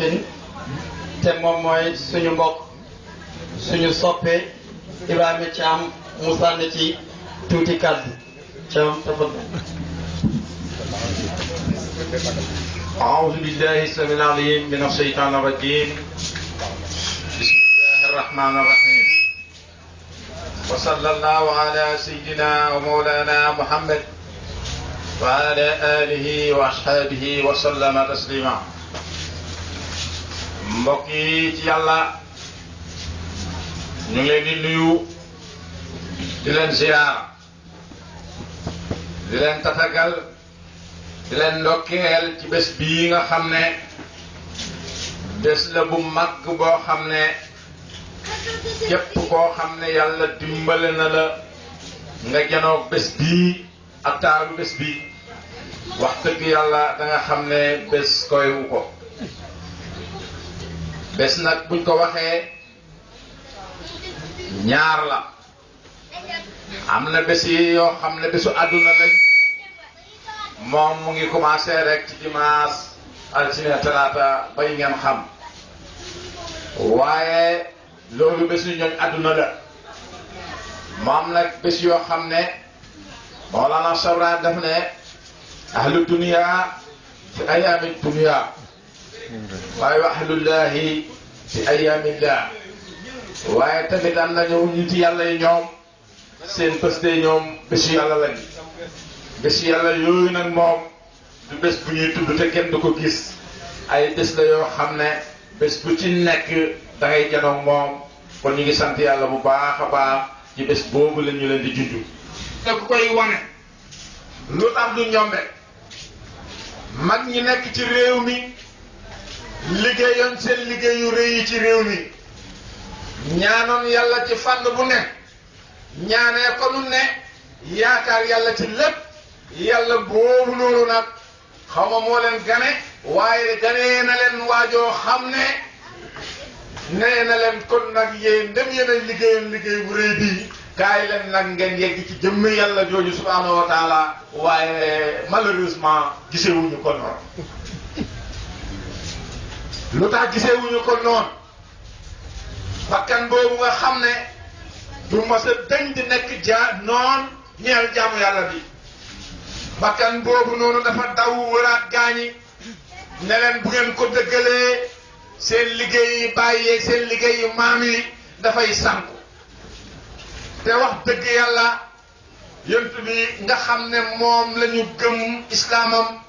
Pikine te moom mooy suñu mbokk suñu soppe Ibrahima Thiam mu sànni ci tuuti kàddu Thiam tafadal. أعوذ بالله السميع العليم من الشيطان الرجيم بسم الله الرحمن الرحيم وصلى الله على سيدنا ومولانا محمد وعلى آله وأصحابه وسلم تسليما mbokk yi ci yàlla ñu ngi leen di nuyu di leen ziyaara di leen tatagal di leen ndokkeel ci bés bii nga xam ne bés la bu mag boo xam ne képp koo xam ne yàlla dimbale na la nga janoog bés bii ak taaru bés bi wax dëgg yàlla da nga xam ne bés koywu ko bés nag buñ ko waxee ñaar la am na bés yi yoo xam ne bésu àdduna lañ moom mu ngi commencé rek ci dimanche altine talaata bay ngeen xam waaye loolu bésu ñooñ àdduna la moom nag bés yoo xam ne Mawlana Sabra daf ne ahlu dunia fi ayaami dunia waaye wa ahlullahi fi ayaamillah waaye tamit am na ñëw ñu ci yàlla yi ñoom seen bés de ñoom bésu yàlla lañ bés yàlla yooyu nag moom du bés bu ñuy tudd te kenn du ko gis ay bés la yoo xam ne bés bu ci nekk da ngay janoog moom kon ñu ngi sant yàlla bu baax a baax ci bés boobu la ñu leen di junj. te ku koy wane lu tax du ñombe mag ñi nekk ci réew mi liggéeyoon seen liggéey yu rëy yi ci réew mi ñaanoon yàlla ci fànn bu ne ñaanee ko nu ne yaakaar yàlla ci lépp yàlla boobu loolu nag xaw ma moo leen gane waaye ganee na leen waajoo xam ne nee na leen kon nag yéen dem yéen a liggéeyoon liggéey bu rëy bii kaay leen nag ngeen yegg ci jëmm yàlla jooju subhaanahu wa taala waaye malheureusement gisewuñu ko noonu lu tax gisewuñu ko noonu bakkan boobu nga xam ne du mos a dañ di nekk noon ñeel jaamu yàlla bi bakkan boobu noonu dafa daw wëraat gaañi ne leen bu ngeen ko dëggalee seen liggéey yi bàyyi seen liggéey yu maam yi dafay sànku te wax dëgg yàlla yonent bi nga xam ne moom la ñu gëm islaamam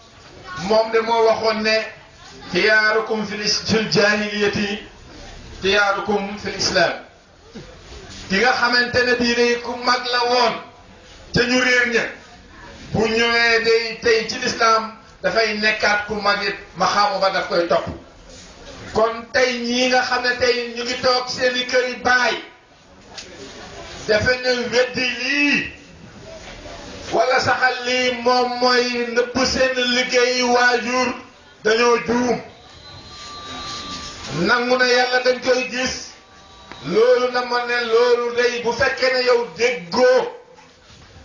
moom de moo waxoon ne xiyaarukum fil jaahiliyati xiyaarukum fil islam ki nga xamante ne bii day ku mag la woon te ñu réer ña bu ñëwee day tey ci lislaam dafay nekkaat ku mag it ma xamu ba daf koy topp kon tey ñii nga xam ne tey ñu ngi toog seeni kër yi baay defe ne weddi lii wala saxal lii moom mooy nëbb seen liggéey waajur dañoo juum nangu na yàlla dañ koy gis loolu na ma ne loolu day bu fekkee ne yow déggoo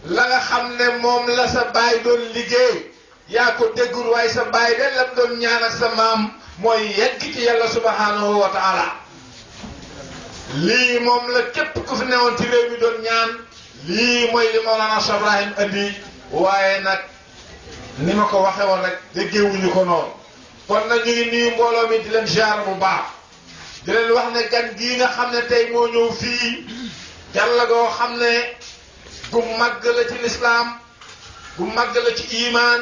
la nga xam ne moom la sa baay doon liggéey yaa ko déggul waaye sa baay de lam doon ñaan ak sa maam mooy yegg ci yàlla subhanahu wa taala lii moom la képp ku fi newoon ci réew mi doon ñaan lii mooy li Mawlana Cheikh Ibrahim andi waaye nag ni ma ko waxe woon rek déggewuñu ko noonu kon nag ñu ngi nuyu mbooloo mi di leen ziar bu baax di leen wax ne gan gii nga xam ne tey moo ñëw fii yàlla goo xam ne gu màgg la ci lislaam gu màgg la ci imaan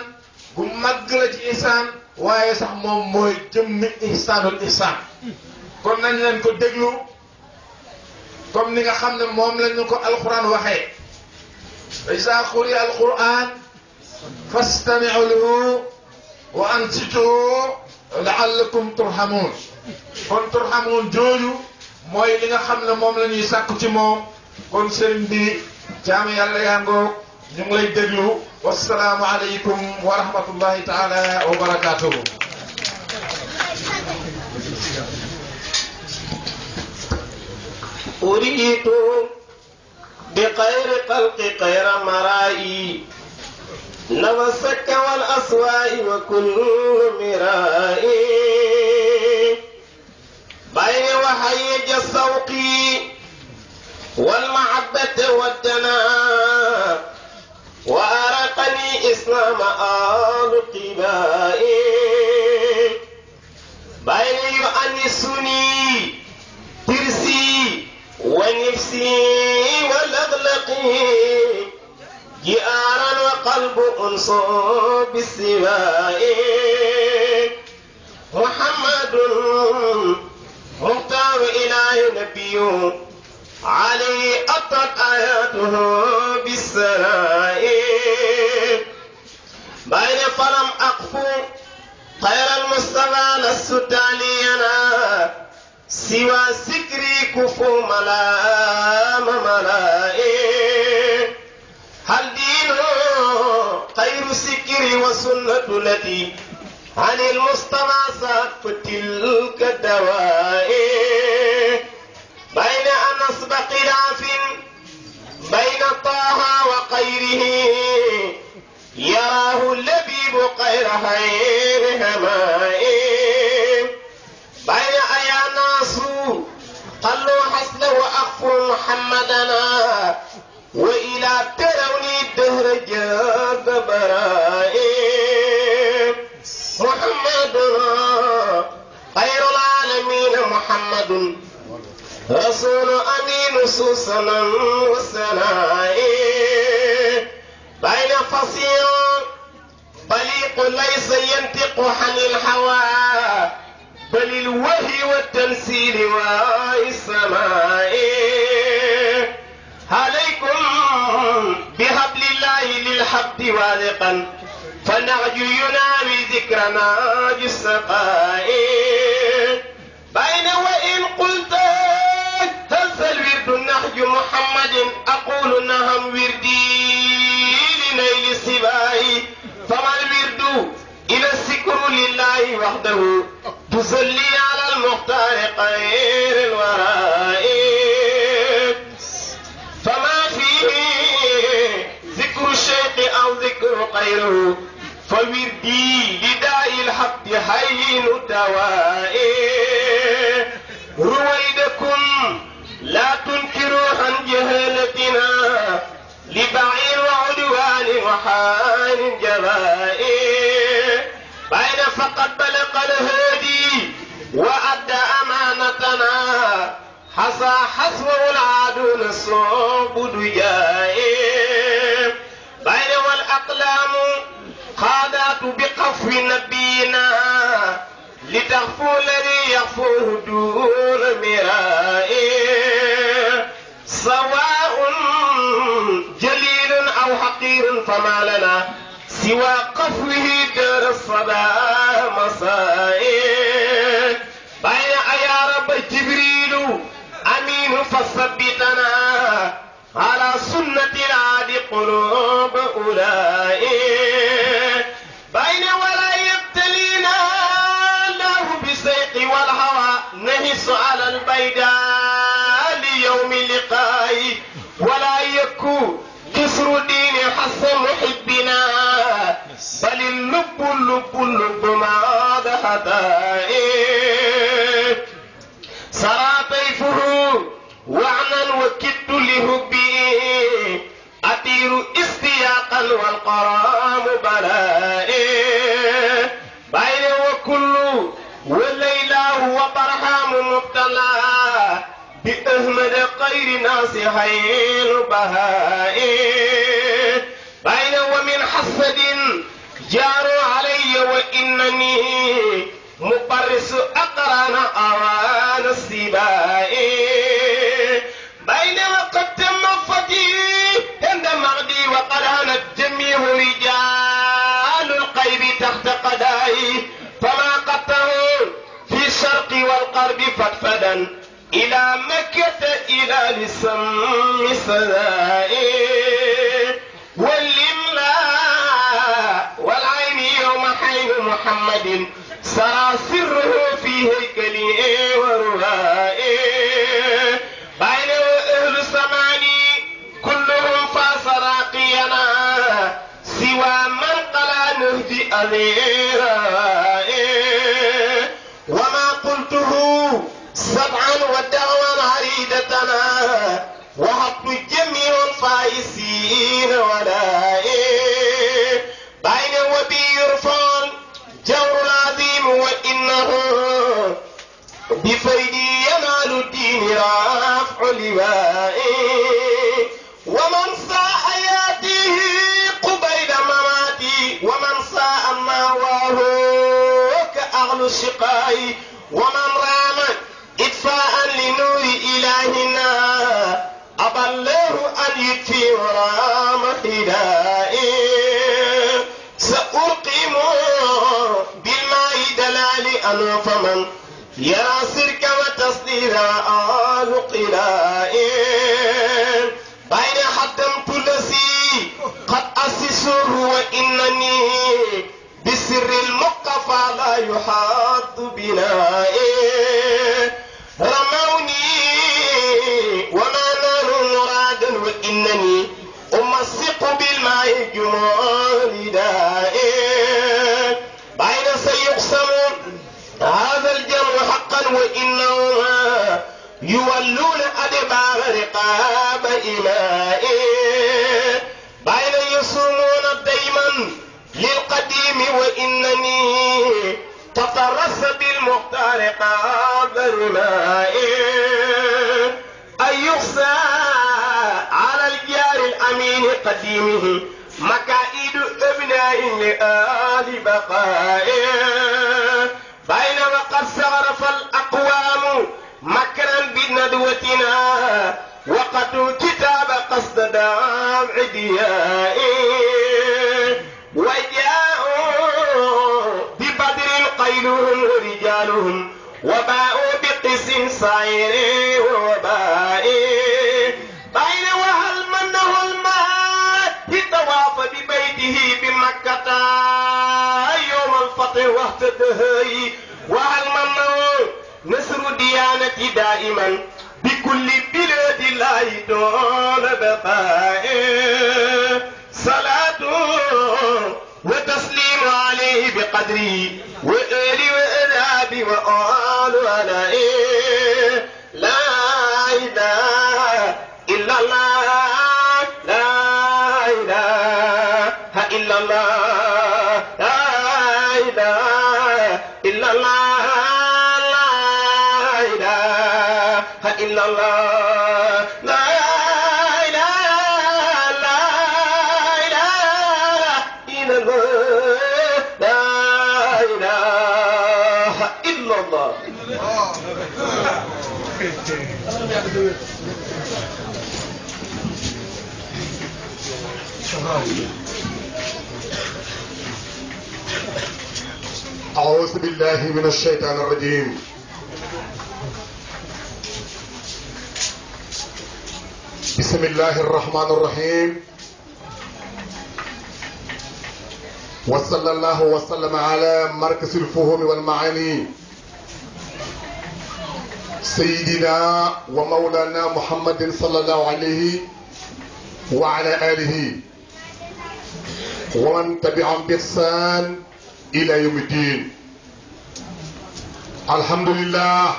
gu màgg la ci ihsaan waaye sax moom mooy jëmmi ihsaanul ihsaan kon nañ leen ko déglu comme ni nga xam ne moom lañu ko alquran waxee isa quri'a alquran fastami'u lahu wa ansitu la'allakum turhamun kon turhamun jooju mooy li nga xam ne moom la ñuy sàkku ci moom kon sëriñ bi jaamu yàlla yaa ngoog ñu ngi lay déglu wassalaamu aleykum wa rahmatullahi taala wa barakatuhu أريد بخير خلق خير مرائي نفسك والأصواء وكل مرائي السماء بين يؤنسني ترسي ونفسي والأغلقي جئارا وقلب أنصب بالسواء محمد مختار إله نبي عليه أطلت آياته بالسراء بين فلم أقفو خير المصطفى لست تالينا سوى سكري كفو ملام ملائي هل دين خير سكري وسنة التي عن المصطفى صاد فتلك الدواء بين أن أسبق خلاف بين طه وخيره يراه اللبيب خير خير همائي بين أيا ناس قالوا حسن وأخفوا محمدنا وإلى تروني الدهر جاب برائي محمدنا خير العالمين محمد رسول أمين سوسنا وسنائي بين فصيل طليق ليس ينطق عن الهوى بل الوحي والتنسيل والسماء عليكم بحبل الله للحبل واثقا فالنعج يناوي ذكرنا السقاء بين وإن قلت هذا الورد نهج محمد أقول نهم وردي لنيل السباء فما الورد إلى السكر لله وحده تصلي على المختار خير الوراء فما فيه ذكر الشيخ أو ذكر غيره فوردي لداء الحق حين الدواء رويدكم لا تنكروا عن جهالتنا لبعير وعدوان وحال جباء بين فقد بلغ الهادي وأدى أمانتنا حصى حسبه العدو الصوب دجاء بين والأقلام خاضعت بقفو نبينا لتغفو الذي يغفوه دون مراء سواء جليل أو حقير فما لنا سوى قفوه دار الصدى مساء بين يا رب جبريل أمين فثبتنا على سنة العاد قلوب أولئك بين ولا يبتلينا الله بسيق والهوى نهس على البيداء ليوم اللقاء ولا يكون كسر دين حسن محبنا بل اللب ما دهتائي سرى طيفه وعنا وكدت لهبي أطير استياقا والقرام بلائي بين وكل والليلة وبرهام مبتلى بأحمد خير ناصحين بهائي بين ومن حسد جاروا علي وإنني مبرس أقران أوان السباء بين وقد تم فتي عند مغدي وقد هانت جميع رجال القيب تحت قدائي فما قطعوا في الشرق والغرب فتفدا إلى مكة إلى لسم سدائي والإملاء والعين يوم حين محمد سرى سره في هيكله وروائه بين أهل السماني كلهم فاس راقينا سوى من قلع نهدي أذيرائه وما قلته سبعا ودعوا عريدتنا وحط جميع الفائسين ولائه بين وبي يرفون بفيدي ينال الدين رفع لوائي ومن ساء ياتيه قبيل مماتي ومن ساء ماواه كأهل الشقاء ومن رام إطفاء لنور إلهنا أبى الله أن يطفي ورام هدائي سألقم بالماء دلال أنو فمن يرى سرك وتصدير آل قلائي بين حتمت الذي قد أسسه وإنني بسر المقفى لا يحاط بنائي رموني وما نالوا مرادا وإنني أمسك بالماء جمال دائي بين سيقسم هذا الجمع حقا وإنهما يولون أدبار رقاب إمائي بين يصومون دائما للقديم وإنني تطرس بالمختار قادر مائي أن يخسى على الجار الأمين قديمه مكائد أبناء لآل بقائي بين وقد سغرف الأقوام مكرا بندوتنا وقتوا كتاب قصد دام عديائي وجاءوا ببدر قيلهم ورجالهم وباءوا بقس صعير وبائي بين وهل منه الماء طواف ببيته بمكة يوم الفتح واهتدى وهل منه نصر ديانتي دائما بكل بلاد الله دون بقاء صلاة وتسليم عليه بقدره وآل وآداب وآل عليه لا إله إلا الله لا إله إلا الله لا إله إلا الله إلا الله لا إله إلا الله لا إله إلا الله أعوذ بالله من الشيطان الرجيم بسم الله الرحمن الرحيم وصلى الله وسلم على مركز الفهوم والمعاني سيدنا ومولانا محمد صلى الله عليه وعلى آله ومن تبعهم بإحسان إلى يوم الدين. الحمد لله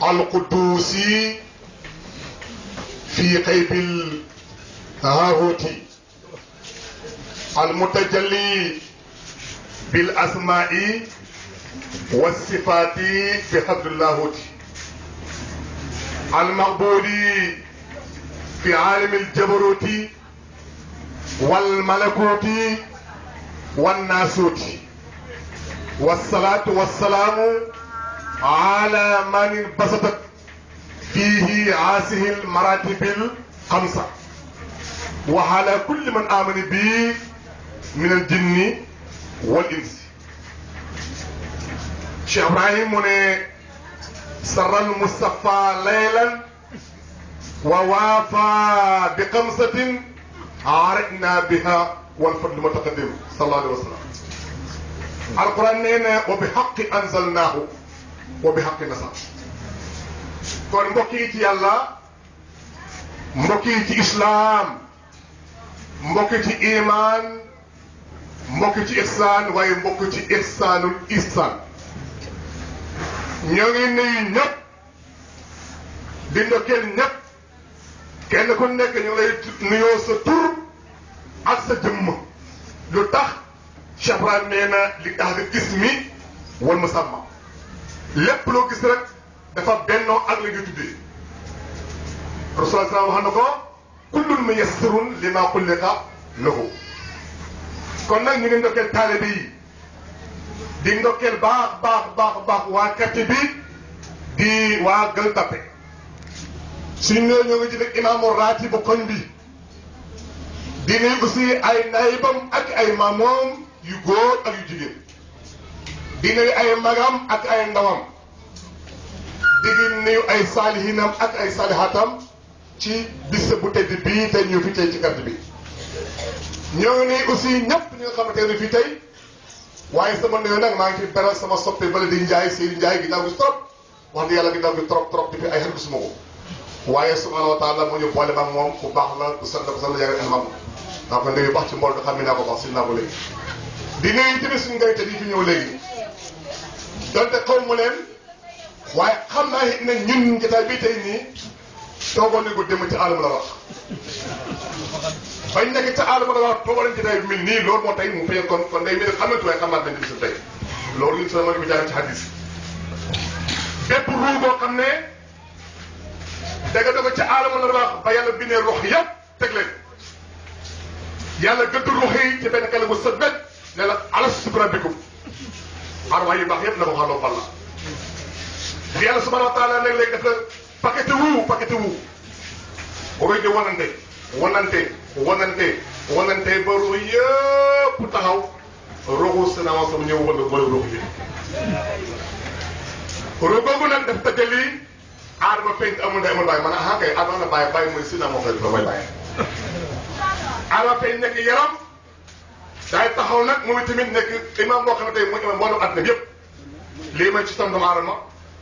القدوس في قيب الهاهوت المتجلي بالأسماء والصفات بحبل اللاهوت المعبود في عالم الجبروت والملكوت والناسوت والصلاة والسلام على من انبسطت فيه هذه المراتب الخمسة وعلى كل من آمن به من الجن والإنس. شيخ إبراهيم من سر المصطفى ليلا ووافى بخمسة عرفنا بها والفضل متقدم صلى الله عليه وسلم. القرآن نينا وبحق أنزلناه وبحق نزل. kon mbokk yi ci yàlla mbokk yi ci islaam mbokk ci iman mbokk ci ihsaan waaye mbokk ci ihsaanul ihsaan ñoo ngi nuyu ñëpp di ndokkeel ñëpp kenn ku nekk ñu lay nuyoo sa tur ak sa jëmm lu tax Cheikh Ibrahim nee na li tax nga ismi wal musamma lépp loo gis rek dafa bennoo ak la nga tuddee Rasulullah sallallahu wax na ko kullun muyassarun lima xuliqa lahu kon nag ñu ngi ndokkeel taalibe yi di ndokkeel baax waa quartier bi di waa Gueule Tapée suñu ñoo ngi jël imaamu raati bu koñ bi di nuyu aussi ay naybam ak ay maamoom yu góor ak yu jigéen di nuyu ay magam ak ay ndawam di nuyu ay saalihinam ak ay saalihatam ci bis bu tedd bii tey ñu fi tey ci quartier bi ñoo ngi nuyu aussi ñëpp ñi nga xamante ne fii tey waaye sama nuyu nag maa ngi ci beral sama soppe bala di Ndiaye Seydou Ndiaye ginnaaw gi trop wax dëgg yàlla ginnaaw gi trop depuis ay xel gisuma ko waaye subhanahu wa taala moo ñu boole ba moom ku baax la ku sant yàgg en mam naa ko nuyu baax ci mbool bi xam ne naa ko baax si naa ko léegi di nuyu tamit suñu ngay te di fi ñëw léegi donte xaw mu leen waaye xam naa it ne ñun jotaay bi tey nii toogoon nañ ko dem ci àll la wax bañ nekk ca àll ba la wax toogoon nañ jotaay bi mel nii loolu moo tey mu fay kon day mel ne xamante waaye xamaat nañ bisu tey loolu ñun sama ko jàng ci hadis bépp ruu boo xam ne dégg nga ca àll ba la wax ba yàlla bindee rox yëpp teg leen yàlla gëdd ruux yi ci benn kàlla bu sët bëj ne la alastu bi rabbikum arwaa yu baax yëpp na ko xaloo fal la bi yàlla subhanahu wa taala nag léegi def la paqueté wu boobu di wanante ba ruux yëpp taxaw ruuxu sinama sama ñëw wala boole ruux yi ruux googu nag daf tëjali aadama penk amul ndey amul bàyyi man ah kay aadama na bàyyi mooy sinama koy dafa may bàyyi aadama penk nekk yaram daay taxaw nag moom tamit nekk imam boo xam ne tey mooy imam mboolem àddina bi yëpp lii may ci tam doomu aadama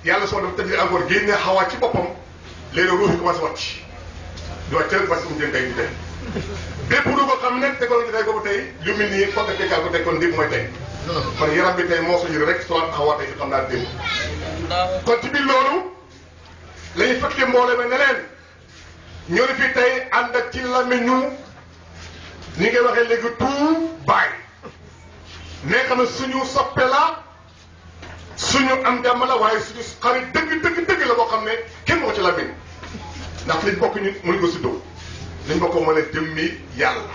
yàlla soo def tëjee encore génne xawaa ci boppam léegi ruux yi commencé wàcc di wàcc rek parce que mu jëm kay di tey bépp du ko xam ne tegoon ci tey boobu tey lu mel nii foog nga tegal ko teg kon démb mooy tey man yaram bi tey moo ko yëre rek soit xawaa tey xam naa démb kon ci biir loolu la ñuy fàttali mboole ba ne leen ñoo ne fii tey ànd ak ci lamiñu ni ngay waxee léegi tout baay mais xam ne suñu soppe la suñu am jàmm la waaye suñu xarit dëgg la boo xam ne kenn moo ci la bind ndax liñ bokk ñu mënuñ ko siddoo liñ bokk mën a jëmmi yàlla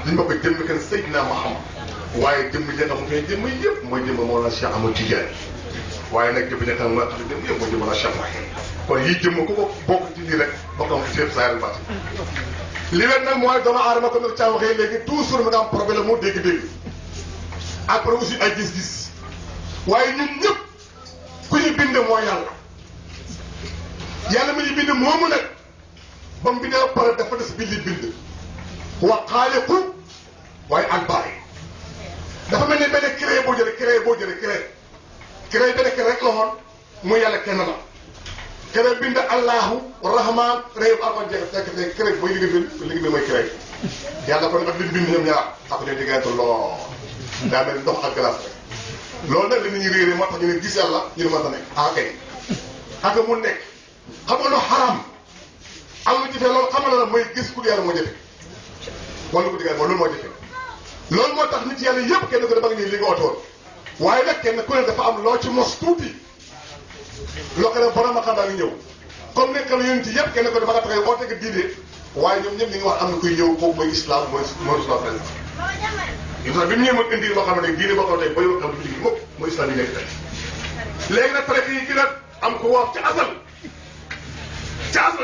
liñ bokk jëmmi kan Seydina Muhammad waaye jëmmi ñi nga xam ne jëmmi yëpp mooy jëmmi Mawlana Cheikh Ahmadou Tidiane waaye nag jëmmi ñi nga xam ne jëmmi yëpp mooy jëmmi Mawlana Cheikh Mahi kon yii jëmm ku ko bokk ci lii rek bokkam ci yëpp saa bat li leen nag mooy doomu aadama comme ni caa waxee léegi toujours mi nga am problème mu dégg-dégg après aussi ay gis-gis waaye ñun ñëpp ku ñu bind mooy yàlla mi ñu bind moomu nag ba mu bindee ba pare dafa des bi li bind wa xaaliqu waaye albaari dafa mel ni benn créé boo jëlee créé benn créé rek la woon muy yàlla kenn la créé bind allahu rahman réew arman jeex fekk ne créé booy liggéey bi mooy créé yàlla kon ak li bind ñoom ñaar ak ñoo diggante lool daa mel ndox ak glace rek loolu nag li nit ñi réeré moo tax ñu ne gis yàlla ñu ne mën na nekk ah kay ak mu nekk xam nga lu xaram am lu jëfee loolu xam nga la mooy gis ku yàlla moo jëfe wala ku diggaay loolu moo jëfe loolu moo tax nit yàlla yëpp kenn ko da bëgg nii li nga ootoon waaye nag kenn ku ne dafa am loo ci mos tuuti loo xam ne borom a xam daa ngi ñëw comme nekk la yonent yëpp kenn ko dafa nga taxee oote nga diine waaye ñoom ñëpp li nga wax am na kuy ñëw kooku mooy islam mooy islam ren islam bi mu ñëwee mooy indi loo xam ne diine boo ko tey ba yow xam ne fi mukk mooy islam yi nekk tey léegi nag traité yi ki nag am ko wax ca asal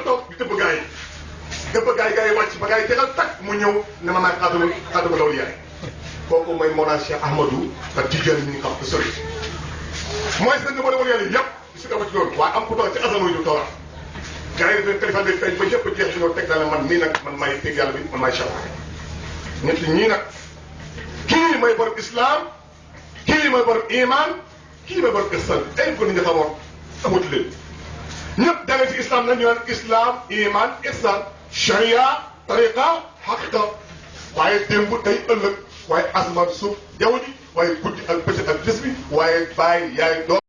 toog di tëbb gaa yi wàcc ba gaa yi tegal takk mu ñëw ne ma naag xaatama lawli yaay kooku mooy Mawlana Cheikh Ahmadou ak Tidiane mi ñu xam ko sori mooy seen nga wala yàlla yëpp su ko ci loolu waaye am ku toog ci asal mooy du tooga gaa yi dafay kalifan day feeñ ba yëpp jeex si ñoo teg daal man mii nag man maay teg yàlla bi man maay Cheikh ñett ñii nag kii mooy borom islam kii mooy borom iman kii mooy borom ihsan ay ko ni nga xamoon amut leen ñëpp da nga ci islam nag ñu naan islam iman ihsan sharia tariqa haqiqa waaye démb tey ëllëg waaye asamaan suuf jaww ji waaye guddi ak bëccëg ak bés bi waaye bàyyi yaay doom